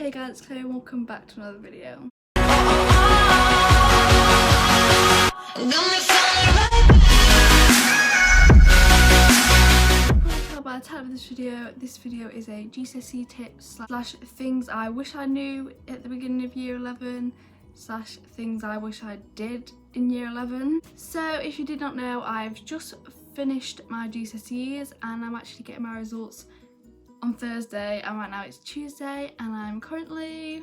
Hey guys, it's Chloe and welcome back to another video. By the title of this video is a GCSE tips slash things I wish I knew at the beginning of year 11 slash things I wish I did in year 11. So if you did not know, I've just finished my GCSEs and I'm actually getting my results on Thursday, and right now it's Tuesday and I'm currently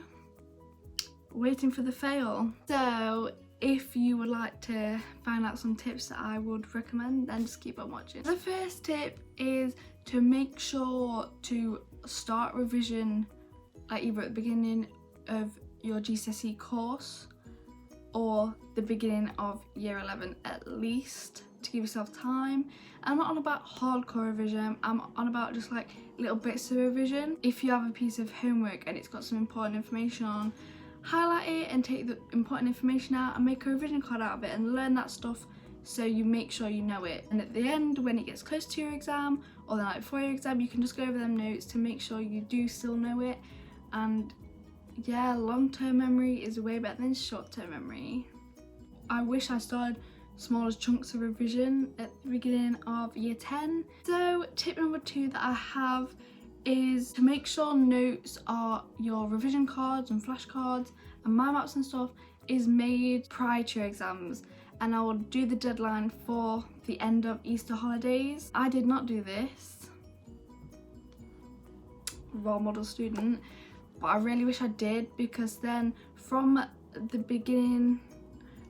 waiting for the fail. So if you would like to find out some tips that I would recommend, then just keep on watching. The first tip is to make sure to start revision like either at the beginning of your GCSE course or the beginning of year 11 at least, to give yourself time. I'm not on about hardcore revision, I'm on about just like little bits of revision. If you have a piece of homework and it's got some important information on, highlight it and take the important information out and make a revision card out of it and learn that stuff so you make sure you know it. And at the end, when it gets close to your exam or the night before your exam, you can just go over them notes to make sure you do still know it. And yeah, long-term memory is way better than short-term memory. I wish I started smaller chunks of revision at the beginning of year 10. So tip number 2 that I have is to make sure notes are your revision cards and flashcards and mind maps and stuff is made prior to your exams, and I will do the deadline for the end of Easter holidays. I did not do this, role model student, but I really wish I did, because then from the beginning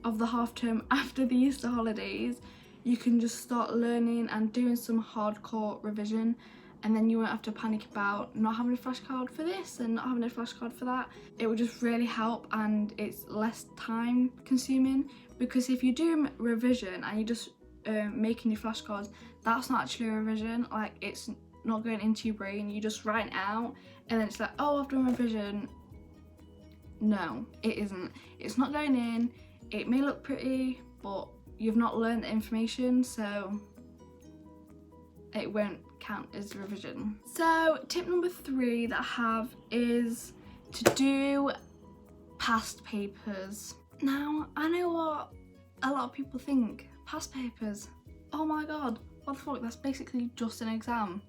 of the half term after the Easter holidays you can just start learning and doing some hardcore revision, and then you won't have to panic about not having a flashcard for this and not having a flashcard for that. It will just really help and it's less time consuming, because if you do revision and you just making your flashcards, that's not actually a revision. Like, it's not going into your brain, you just write it out and then it's like, oh, I've done revision. No, it isn't. It's not going in. It may look pretty, but you've not learned the information, so it won't count as revision. So tip number 3 that I have is to do past papers. Now, I know what a lot of people think. Past papers, oh my god, what the fuck, that's basically just an exam.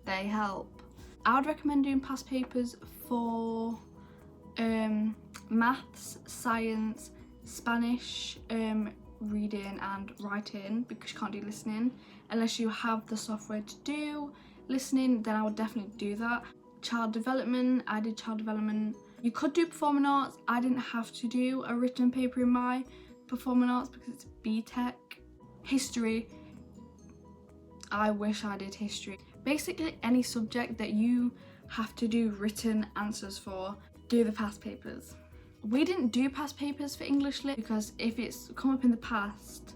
They help. I would recommend doing past papers for maths, science, Spanish, reading and writing, because you can't do listening unless you have the software to do listening. Then I would definitely do that. Child development, I did child development. You could do performing arts. I didn't have to do a written paper in my performing arts because it's BTEC. History, I wish I did history. Basically any subject that you have to do written answers for, do the past papers. We didn't do past papers for English Lit because if it's come up in the past,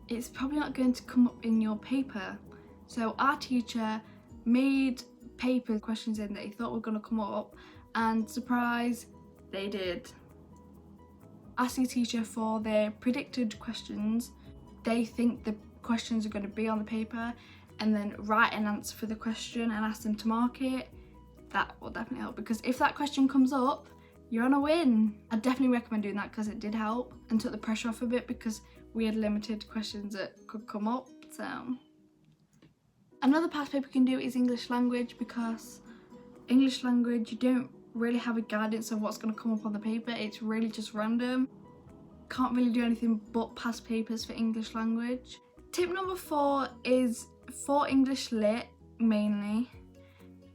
it's probably not going to come up in your paper. So our teacher made paper questions in that he thought were going to come up, and surprise, they did. Ask your teacher for their predicted questions. They think the questions are going to be on the paper, and then write an answer for the question and ask them to mark it. That will definitely help, because if that question comes up, you're on a win. I definitely recommend doing that because it did help and took the pressure off a bit, because we had limited questions that could come up. So another past paper you can do is English language, because English language, you don't really have a guidance of what's going to come up on the paper. It's really just random. Can't really do anything but past papers for English language. Tip number 4 is for English Lit mainly,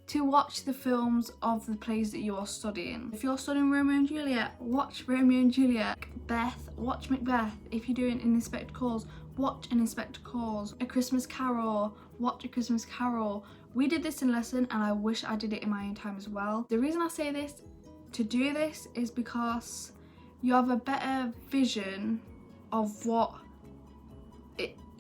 to watch the films of the plays that you are studying. If you're studying Romeo and Juliet, watch Romeo and Juliet. Macbeth, watch Macbeth. If you're doing an Inspector Calls, watch an Inspector Calls. A Christmas Carol, watch A Christmas Carol. We did this in lesson and I wish I did it in my own time as well. The reason I say this, to do this, is because you have a better vision of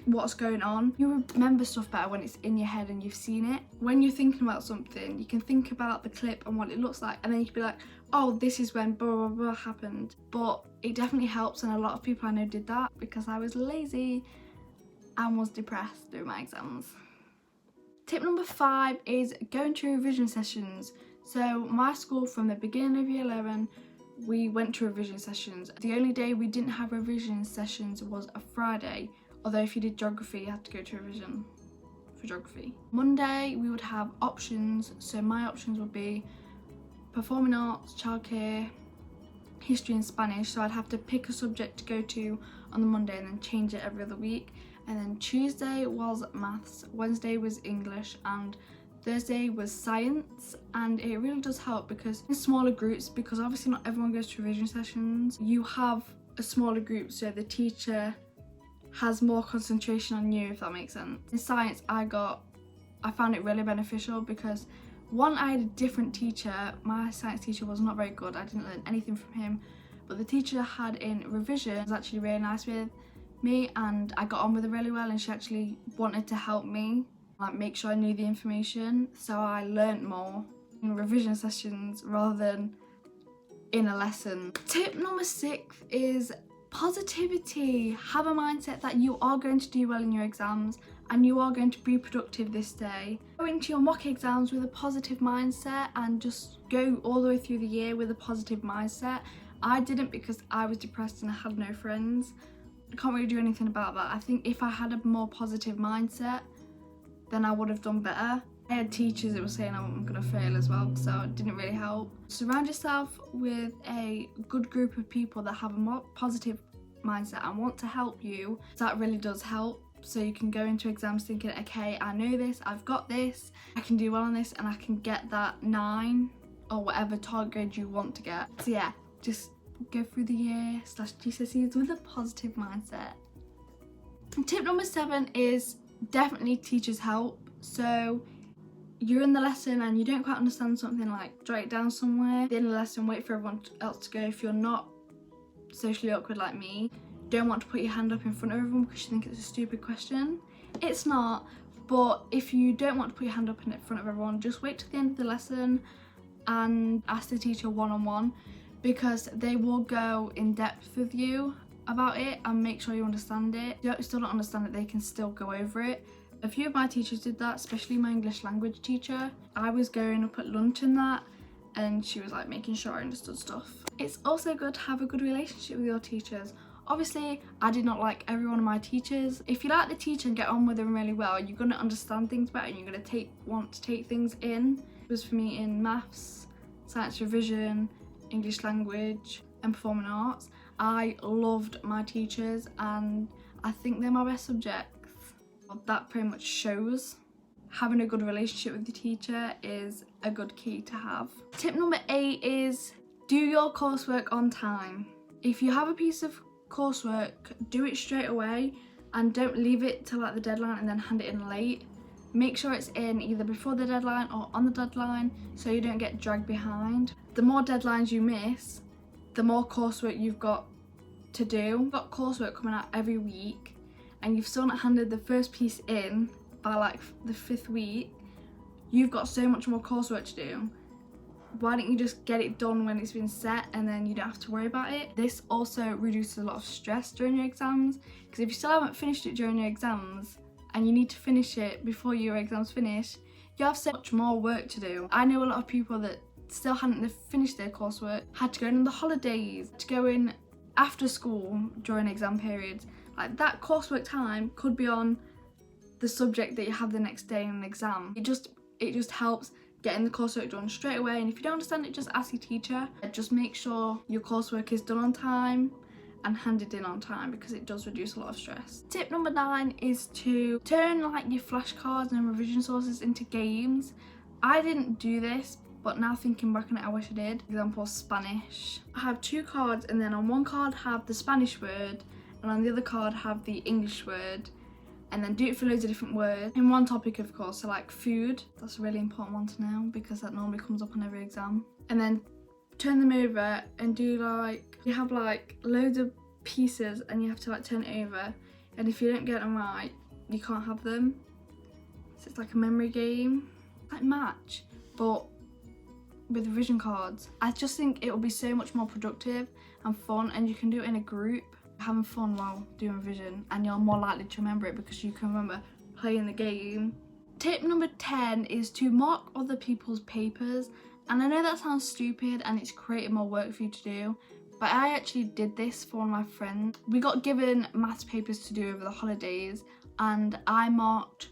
what's going on. You remember stuff better when it's in your head and you've seen it. When you're thinking about something, you can think about the clip and what it looks like, and then you can be like, oh, this is when blah blah blah happened. But it definitely helps, and a lot of people I know did that because I was lazy and was depressed through my exams. Tip number 5 is going to revision sessions. So my school, from the beginning of year 11, we went to revision sessions. The only day we didn't have revision sessions was a Friday, although if you did geography you had to go to revision for geography. Monday we would have options, so my options would be performing arts, childcare, history and Spanish, so I'd have to pick a subject to go to on the Monday and then change it every other week. And then Tuesday was maths, Wednesday was English, and Thursday was science. And it really does help because in smaller groups, because obviously not everyone goes to revision sessions, you have a smaller group so the teacher has more concentration on you, if that makes sense. In science I found it really beneficial because one, I had a different teacher. My science teacher was not very good, I didn't learn anything from him, but the teacher I had in revision was actually really nice with me and I got on with her really well, and she actually wanted to help me, like make sure I knew the information, so I learnt more in revision sessions rather than in a lesson. Tip number 6 is positivity. Have a mindset that you are going to do well in your exams and you are going to be productive this day. Go into your mock exams with a positive mindset and just go all the way through the year with a positive mindset. I didn't because I was depressed and I had no friends. I can't really do anything about that. I think if I had a more positive mindset, then I would have done better. I had teachers that were saying I'm gonna fail as well, so it didn't really help. Surround yourself with a good group of people that have a more positive mindset and want to help you. That really does help. So you can go into exams thinking, okay, I know this, I've got this, I can do well on this, and I can get that 9 or whatever target grade you want to get. So yeah, just go through the year / GCSEs with a positive mindset. And tip number 7 is definitely teachers help. So you're in the lesson and you don't quite understand something, like jot it down somewhere. At the end of the lesson, wait for everyone else to go. If you're not socially awkward like me, don't want to put your hand up in front of everyone because you think it's a stupid question. It's not, but if you don't want to put your hand up in front of everyone, just wait till the end of the lesson and ask the teacher one-on-one, because they will go in depth with you about it and make sure you understand it. If you still don't understand it, they can still go over it. A few of my teachers did that, especially my English language teacher. I was going up at lunch and that, and she was like making sure I understood stuff. It's also good to have a good relationship with your teachers. Obviously, I did not like every one of my teachers. If you like the teacher and get on with them really well, you're going to understand things better and you're going to want to take things in. It was for me in maths, science revision, English language and performing arts. I loved my teachers and I think they're my best subjects. That pretty much shows. Having a good relationship with your teacher is a good key to have. Tip number 8 is do your coursework on time. If you have a piece of coursework, do it straight away and don't leave it till like the deadline and then hand it in late. Make sure it's in either before the deadline or on the deadline so you don't get dragged behind. The more deadlines you miss, the more coursework you've got to do. You've got coursework coming out every week and you've still not handed the first piece in by like the 5th week. You've got so much more coursework to do. Why don't you just get it done when it's been set and then you don't have to worry about it? This also reduces a lot of stress during your exams, because if you still haven't finished it during your exams and you need to finish it before your exams finish, you have so much more work to do. I know a lot of people that still hadn't finished their coursework, had to go in on the holidays, to go in after school during exam periods. Like that coursework time could be on the subject that you have the next day in an exam. It just helps getting the coursework done straight away, and if you don't understand it, just ask your teacher. Just make sure your coursework is done on time and handed in on time, because it does reduce a lot of stress. Tip number 9 is to turn like your flashcards and revision sources into games. I didn't do this, but now thinking back on it, I wish I did. For example, Spanish. I have 2 cards, and then on one card have the Spanish word and on the other card have the English word, and then do it for loads of different words in one topic, of course. So like food, that's a really important one to know because that normally comes up on every exam. And then turn them over and do like, you have like loads of pieces and you have to like turn it over, and if you don't get them right, you can't have them. So it's like a memory game, like match, but with revision cards. I just think it will be so much more productive and fun, and you can do it in a group, having fun while doing revision, and you're more likely to remember it because you can remember playing the game. Tip number 10 is to mark other people's papers And I know that sounds stupid and it's creating more work for you to do, but I actually did this for one of my friends. We got given maths papers to do over the holidays and I marked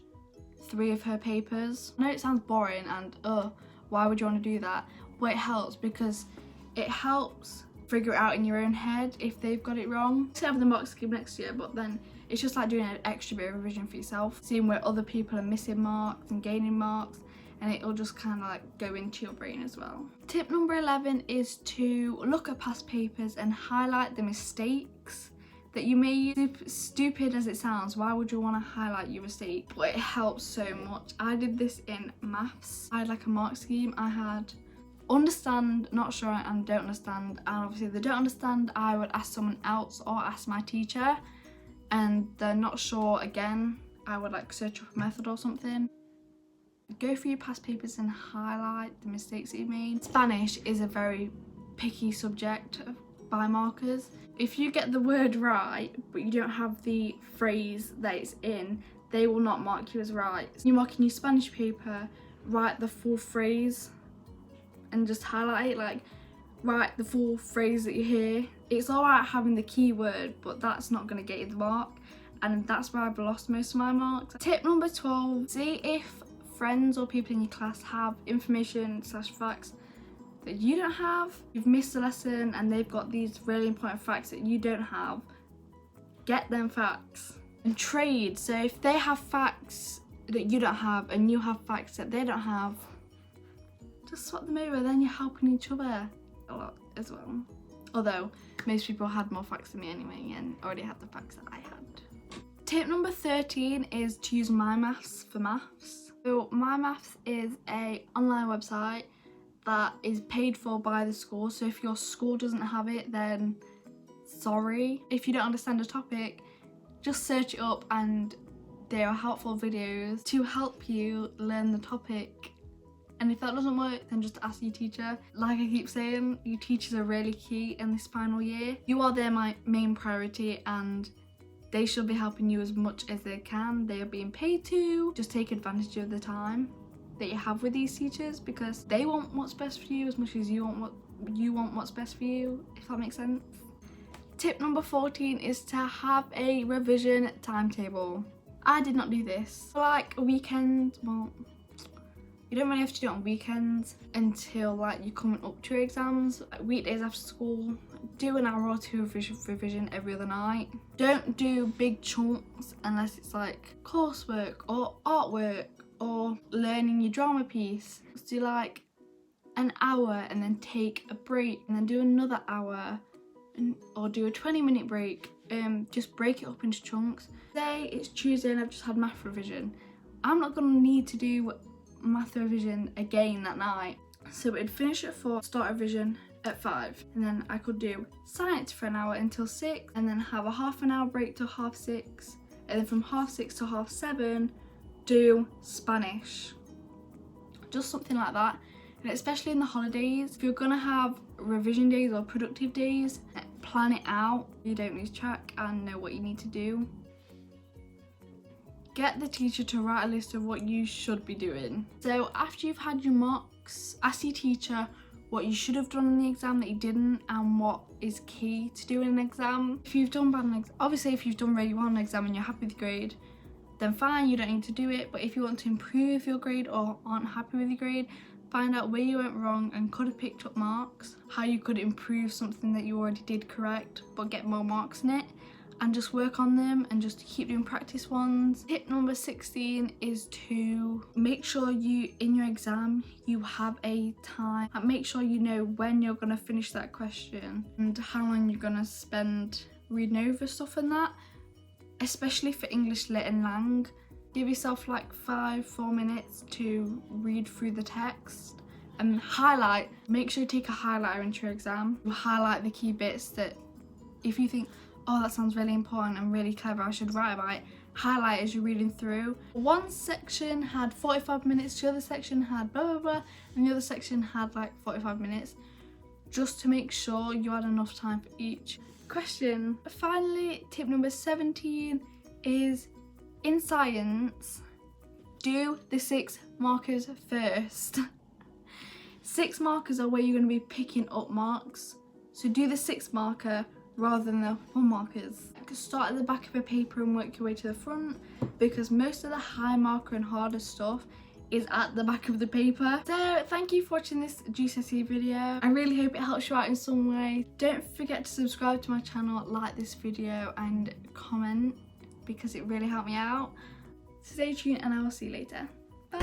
3 of her papers. I know it sounds boring and why would you want to do that? But it helps because it helps figure it out in your own head if they've got it wrong. Still have the mark scheme next year, but then it's just like doing an extra bit of revision for yourself, seeing where other people are missing marks and gaining marks, and it'll just kind of like go into your brain as well. Tip number 11 is to look at past papers and highlight the mistakes that you made. Stupid as it sounds, why would you want to highlight your mistake? But it helps so much. I did this in maths. I had like a mark scheme. I had understand, not sure, and don't understand. And obviously the don't understand, I would ask someone else or ask my teacher. And the not sure, again, I would like search up a method or something. Go through your past papers and highlight the mistakes that you made. Spanish is a very picky subject by markers. If you get the word right but you don't have the phrase that it's in, they will not mark you as right. So you're marking your Spanish paper, write the full phrase and just highlight it, like write the full phrase that you hear. It's alright having the keyword, but that's not going to get you the mark, and that's where I've lost most of my marks. Tip number 12, see if friends or people in your class have information / facts that you don't have. You've missed a lesson and they've got these really important facts that you don't have. Get them facts. And trade, so if they have facts that you don't have and you have facts that they don't have, just swap them over, then you're helping each other a lot as well. Although most people had more facts than me anyway and already had the facts that I had. Tip number 13 is to use My Maths for maths. So My Maths is an online website that is paid for by the school, so if your school doesn't have it, then sorry. If you don't understand a topic, just search it up and there are helpful videos to help you learn the topic. And if that doesn't work, then just ask your teacher. Like I keep saying, your teachers are really key in this final year. You are their main priority and they should be helping you as much as they can. They are being paid to. Just take advantage of the time that you have with these teachers because they want what's best for you as much as you want what's best for you, if that makes sense. Tip number 14 is to have a revision timetable. I did not do this. For like a weekend, well, you don't really have to do it on weekends until like you're coming up to your exams. Like weekdays after school, do an hour or two of revision every other night. Don't do big chunks unless it's like coursework or artwork or learning your drama piece. Just do like an hour and then take a break and then do another hour or do a 20-minute break. Just break it up into chunks. Say it's Tuesday and I've just had math revision. I'm not gonna need to do math revision again that night. So it'd finish at 4, start revision at 5, and then I could do science for an hour until 6 and then have a half an hour break till 6:30, and then from 6:30 to 7:30 do Spanish. Just something like that. And especially in the holidays, if you're gonna have revision days or productive days, plan it out. You don't lose track and know what you need to do. Get the teacher to write a list of what you should be doing. So after you've had your mocks, ask your teacher what you should have done in the exam that you didn't and what is key to do in an exam. If you've done bad in an exam, obviously if you've done really well in an exam and you're happy with your grade, then fine, you don't need to do it. But if you want to improve your grade or aren't happy with your grade, find out where you went wrong and could have picked up marks, how you could improve something that you already did correct but get more marks in it, and just work on them and just keep doing practice ones. Tip number 16 is to make sure in your exam you have a time, and make sure you know when you're going to finish that question and how long you're going to spend reading over stuff and that, especially for English Lit and Lang. Give yourself like 4 minutes to read through the text and highlight. Make sure you take a highlighter into your exam. You highlight the key bits that if you think, oh, that sounds really important and really clever, I should write about it, highlight as you're reading through. One section had 45 minutes, the other section had blah blah blah, and the other section had like 45 minutes, just to make sure you had enough time for each question. Finally, tip number 17 is in science, do the 6 markers first. 6 markers are where you're going to be picking up marks. So do the 6 marker rather than the 1 markers. Start at the back of a paper and work your way to the front, because most of the high marker and harder stuff is at the back of the paper. So thank you for watching this GCSE video. I really hope it helps you out in some way. Don't forget to subscribe to my channel, like this video and comment, because it really helped me out. Stay tuned and I will see you later. Bye.